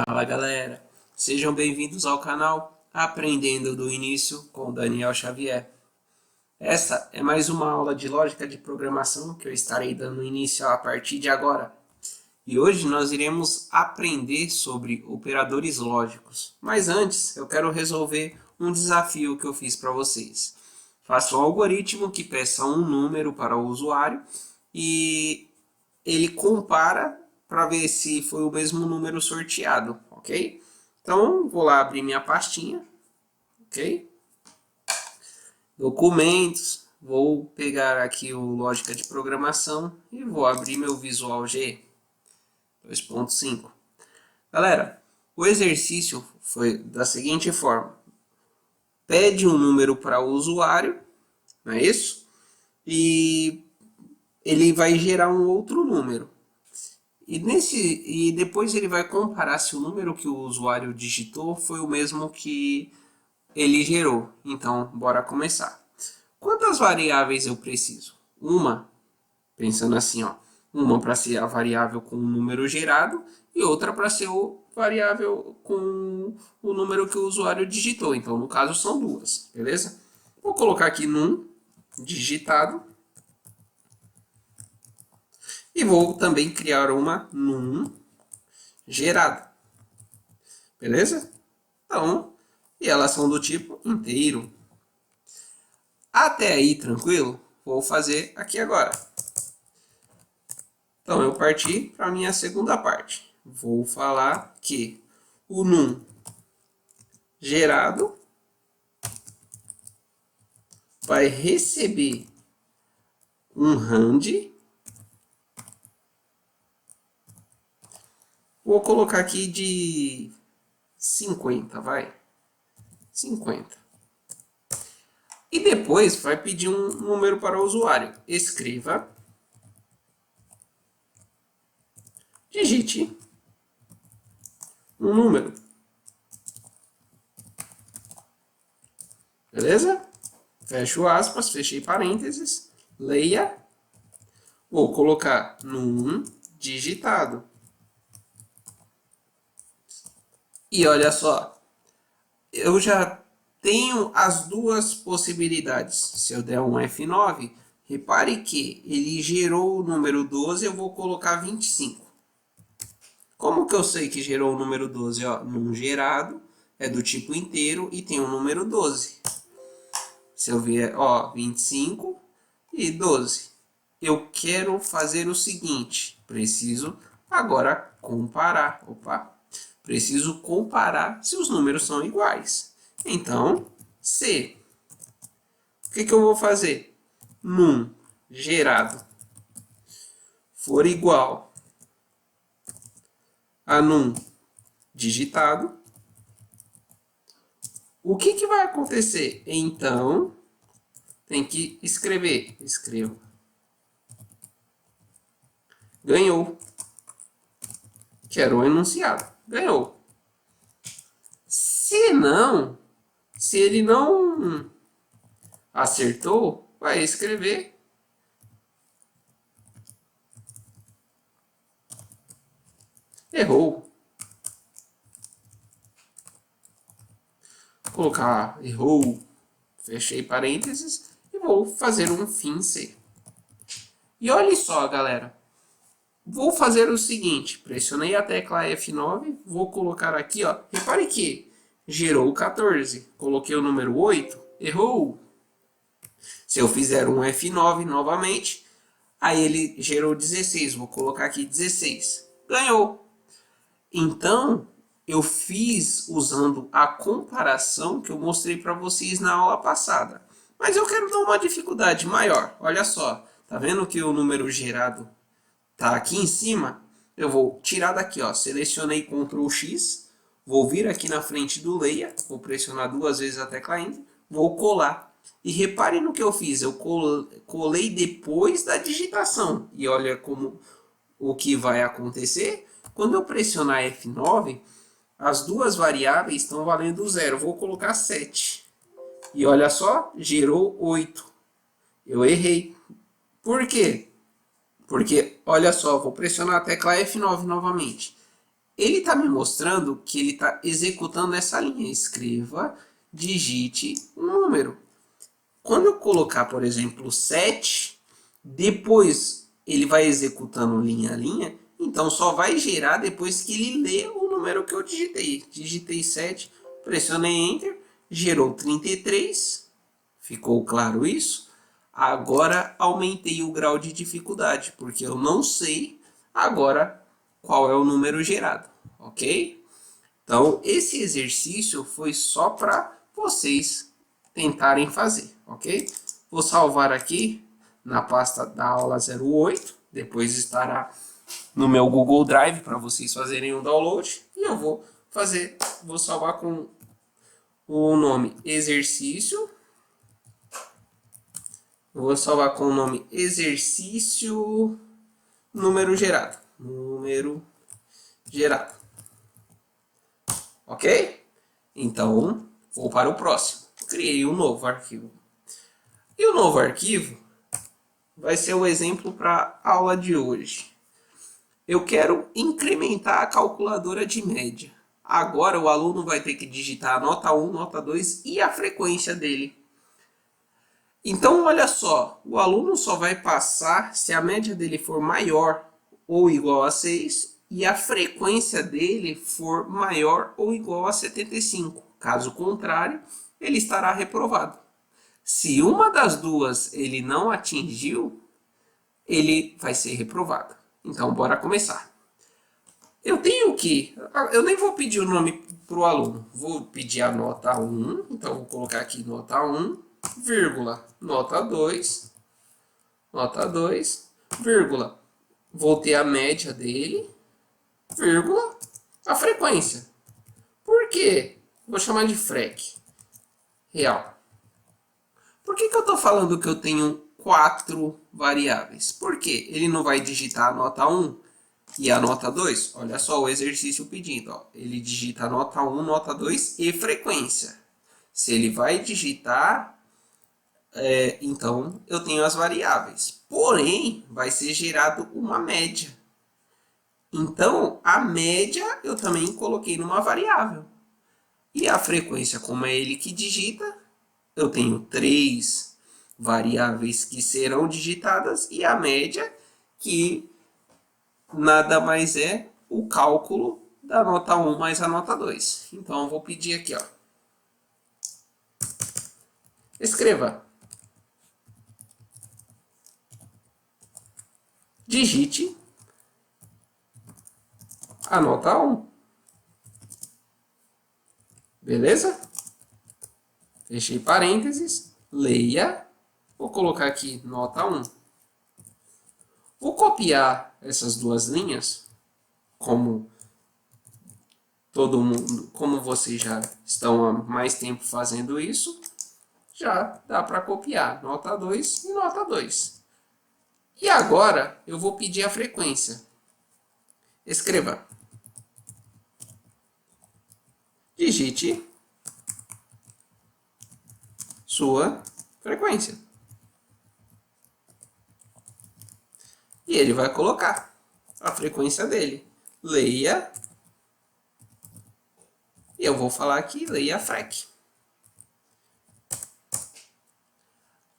Fala galera, sejam bem-vindos ao canal Aprendendo do Início com Daniel Xavier. Esta é mais uma aula de lógica de programação que eu estarei dando início a partir de agora. E hoje nós iremos aprender sobre operadores lógicos. Mas antes eu quero resolver um desafio que eu fiz para vocês. Faça um algoritmo que peça um número para o usuário e ele compara para ver se foi o mesmo número sorteado, ok? Então, vou lá abrir minha pastinha, ok? Documentos, vou pegar aqui o Lógica de Programação e vou abrir meu Visual G 2.5. Galera, o exercício foi da seguinte forma. Pede um número para o usuário, não é isso? E ele vai gerar um outro número. E depois ele vai comparar se o número que o usuário digitou foi o mesmo que ele gerou. Então, bora começar. Quantas variáveis eu preciso? Uma, pensando assim, ó, uma para ser a variável com o número gerado e outra para ser o variável com o número que o usuário digitou. Então, no caso, são duas, beleza? Vou colocar aqui num digitado. E vou também criar uma num gerado. Beleza? Então, e elas são do tipo inteiro. Até aí, tranquilo? Vou fazer aqui agora. Então, eu parti para a minha segunda parte. Vou falar que o num gerado vai receber um rand. Vou colocar aqui de 50, vai. 50. E depois vai pedir um número para o usuário. Escreva, digite um número. Beleza? Fecho aspas, fechei parênteses, leia. Vou colocar num digitado. E olha só, eu já tenho as duas possibilidades. Se eu der um F9, repare que ele gerou o número 12, eu vou colocar 25. Como que eu sei que gerou o número 12? Ó, num gerado, é do tipo inteiro e tem o número 12. Se eu ver, ó, 25 e 12. Eu quero fazer o seguinte, preciso agora comparar. Opa, preciso comparar se os números são iguais. Então, se o que eu vou fazer? Num gerado for igual a num digitado, o que vai acontecer? Então, tem que escrever. Escreva. Ganhou. Que era o enunciado. Ganhou. Se não, se ele não acertou, vai escrever errou. Vou colocar errou, fechei parênteses e vou fazer um fim C. E olha só, galera. Vou fazer o seguinte, pressionei a tecla F9, vou colocar aqui, ó. Repare que gerou 14. Coloquei o número 8, errou. Se eu fizer um F9 novamente, aí ele gerou 16. Vou colocar aqui 16. Ganhou. Então, eu fiz usando a comparação que eu mostrei para vocês na aula passada. Mas eu quero dar uma dificuldade maior. Olha só, tá vendo que o número gerado tá aqui em cima? Eu vou tirar daqui, ó. Selecionei Ctrl X, vou vir aqui na frente do leia, vou pressionar duas vezes a tecla Enter, vou colar. E repare no que eu fiz, eu colei depois da digitação. E olha como o que vai acontecer. Quando eu pressionar F9, as duas variáveis estão valendo zero. Vou colocar 7. E olha só, gerou 8. Eu errei. Por quê? Porque, olha só, vou pressionar a tecla F9 novamente. ele está me mostrando que ele está executando essa linha. Escreva, digite um número. Quando eu colocar, por exemplo, 7, depois ele vai executando linha a linha, então só vai gerar depois que ele lê o número que eu digitei. Digitei 7, pressionei Enter, gerou 33, ficou claro isso? Agora aumentei o grau de dificuldade, porque eu não sei agora qual é o número gerado, ok? Então, esse exercício foi só para vocês tentarem fazer, ok? Vou salvar aqui na pasta da aula 08, depois estará no meu Google Drive para vocês fazerem um download, e eu vou salvar com o nome exercício, vou salvar com o nome exercício número gerado, ok? Então, vou para o próximo. Criei um novo arquivo. E o novo arquivo vai ser o exemplo para a aula de hoje. Eu quero incrementar a calculadora de média. Agora o aluno vai ter que digitar a nota 1, nota 2 e a frequência dele. Então, olha só, o aluno só vai passar se a média dele for maior ou igual a 6 e a frequência dele for maior ou igual a 75. Caso contrário, ele estará reprovado. Se uma das duas ele não atingiu, ele vai ser reprovado. Então, bora começar. Eu nem vou pedir o nome para o aluno. Vou pedir a nota 1, então vou colocar aqui nota 1, vírgula, nota 2, vírgula. Vou ter a média dele, vírgula, a frequência. Por quê? Vou chamar de frec, real. Por que eu estou falando que eu tenho 4 variáveis? Porque ele não vai digitar a nota 1 e a nota 2. Olha só o exercício pedindo. Ó. Ele digita a nota 1, nota 2 e frequência. Se ele vai digitar, então eu tenho as variáveis. Porém, vai ser gerado uma média. Então, a média eu também coloquei numa variável. E a frequência, como é ele que digita, eu tenho 3 variáveis que serão digitadas e a média, que nada mais é o cálculo da nota 1 mais a nota 2. Então, eu vou pedir aqui, ó. Escreva. Digite a nota 1. Beleza? Fechei parênteses. Leia. Vou colocar aqui nota 1. Vou copiar essas duas linhas, como todo mundo, como vocês já estão há mais tempo fazendo isso, já dá para copiar nota 2 e nota 2. E agora eu vou pedir a frequência. Escreva. Digite sua frequência. E ele vai colocar a frequência dele. Leia. E eu vou falar aqui, leia a frec.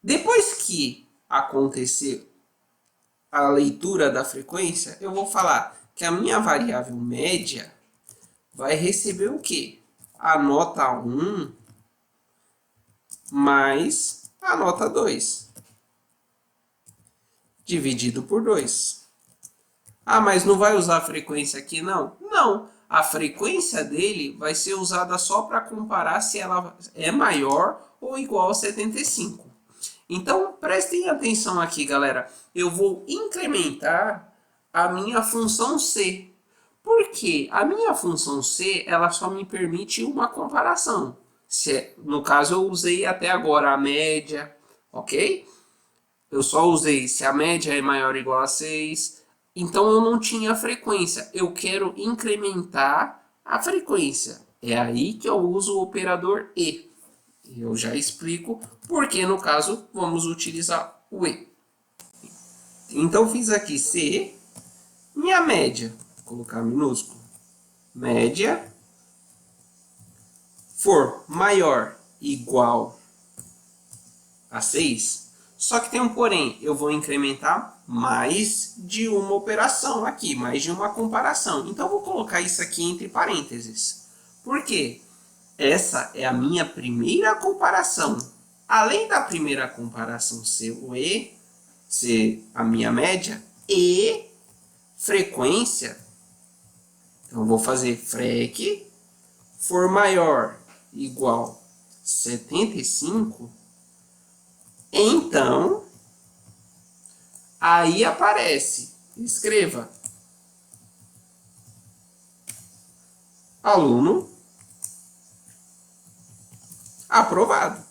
Depois que acontecer a leitura da frequência, eu vou falar que a minha variável média vai receber o quê? A nota 1 mais a nota 2. Dividido por 2. Ah, mas não vai usar a frequência aqui, não? Não. A frequência dele vai ser usada só para comparar se ela é maior ou igual a 75. Então, prestem atenção aqui, galera. Eu vou incrementar a minha função C. Por quê? A minha função C, ela só me permite uma comparação. No caso, eu usei até agora a média, ok? Eu só usei se a média é maior ou igual a 6. Então, eu não tinha frequência. Eu quero incrementar a frequência. É aí que eu uso o operador E. Eu já explico porque, no caso, vamos utilizar o E. Então, fiz aqui C, minha média, vou colocar minúsculo, média for maior igual a 6, só que tem um porém, eu vou incrementar mais de uma operação aqui, mais de uma comparação. Então, eu vou colocar isso aqui entre parênteses. Por quê? Essa é a minha primeira comparação. Além da primeira comparação ser o E, ser a minha média, e frequência, então eu vou fazer frec for maior igual 75, então aí aparece, escreva aluno aprovado.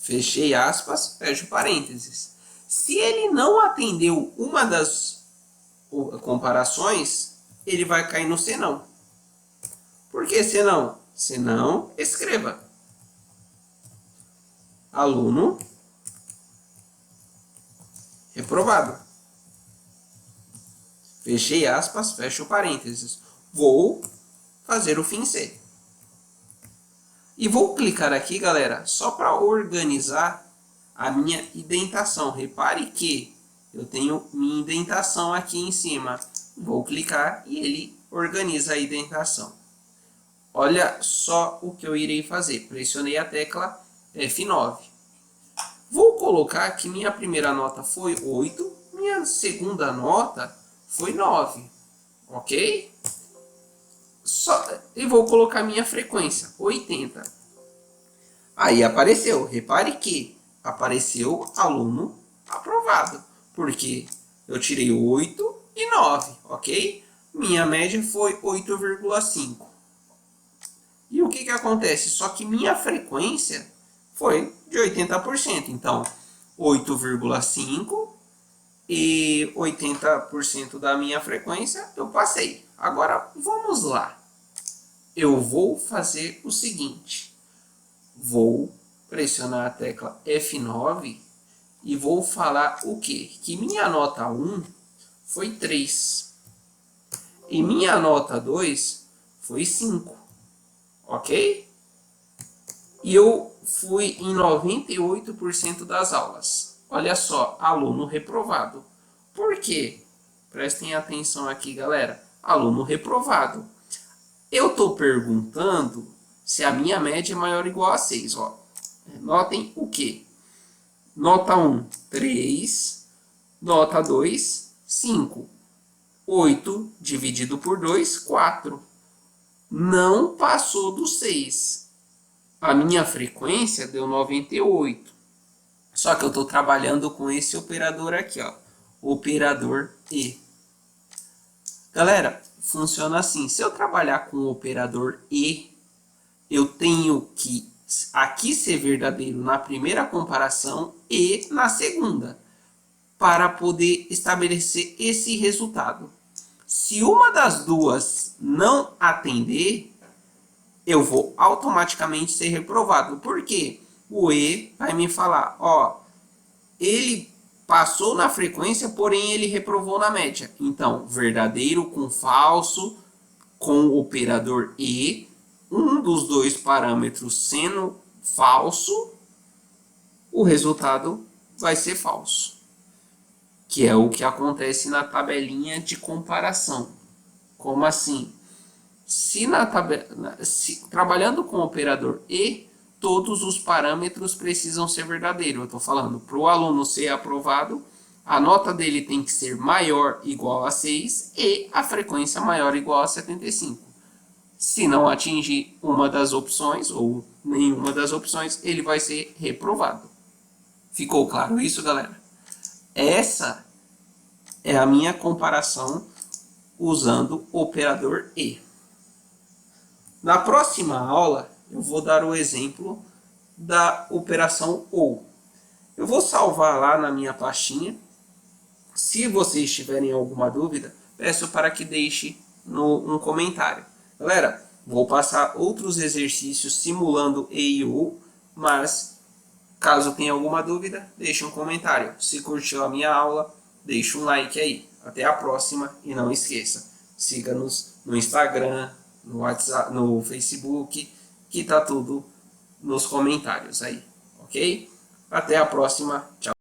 Fechei aspas, fecho parênteses. Se ele não atendeu uma das comparações, ele vai cair no senão. Por que senão? Senão, escreva aluno reprovado. Fechei aspas, fecho parênteses. Vou fazer o fim C. E vou clicar aqui, galera, só para organizar a minha indentação. Repare que eu tenho minha indentação aqui em cima. Vou clicar e ele organiza a indentação. Olha só o que eu irei fazer. Pressionei a tecla F9. Vou colocar que minha primeira nota foi 8, minha segunda nota foi 9. Ok? E vou colocar minha frequência, 80. Aí apareceu, repare que apareceu aluno aprovado, porque eu tirei 8 e 9, ok? Minha média foi 8,5. E o que acontece? Só que minha frequência foi de 80%. Então, 8,5 e 80% da minha frequência eu passei. Agora, vamos lá. Eu vou fazer o seguinte. Vou pressionar a tecla F9 e vou falar o quê? Que minha nota 1 foi 3. E minha nota 2 foi 5. Ok? E eu fui em 98% das aulas. Olha só, aluno reprovado. Por quê? Prestem atenção aqui, galera. Aluno reprovado. Eu estou perguntando se a minha média é maior ou igual a 6. Ó. Notem o quê? Nota 1, 3. Nota 2, 5. 8 dividido por 2, 4. Não passou do 6. A minha frequência deu 98. Só que eu estou trabalhando com esse operador aqui, ó. Operador E. Galera, funciona assim. Se eu trabalhar com o operador E, eu tenho que aqui ser verdadeiro na primeira comparação e na segunda, para poder estabelecer esse resultado. Se uma das duas não atender, eu vou automaticamente ser reprovado. Por quê? O E vai me falar, ó, ele passou na frequência, porém ele reprovou na média. Então, verdadeiro com falso, com o operador E, um dos dois parâmetros sendo falso, o resultado vai ser falso. Que é o que acontece na tabelinha de comparação. Como assim? Trabalhando com o operador E, todos os parâmetros precisam ser verdadeiros. Eu estou falando, para o aluno ser aprovado, a nota dele tem que ser maior ou igual a 6 e a frequência maior ou igual a 75. Se não atingir uma das opções, ou nenhuma das opções, ele vai ser reprovado. Ficou claro isso, galera? Essa é a minha comparação usando o operador E. Na próxima aula, eu vou dar o exemplo da operação OU. Eu vou salvar lá na minha pastinha. Se vocês tiverem alguma dúvida, peço para que deixe um comentário. Galera, vou passar outros exercícios simulando E e OU, mas caso tenha alguma dúvida, deixe um comentário. Se curtiu a minha aula, deixe um like aí. Até a próxima e não esqueça, siga-nos no Instagram, no WhatsApp, no Facebook, que tá tudo nos comentários aí, ok? Até a próxima, tchau.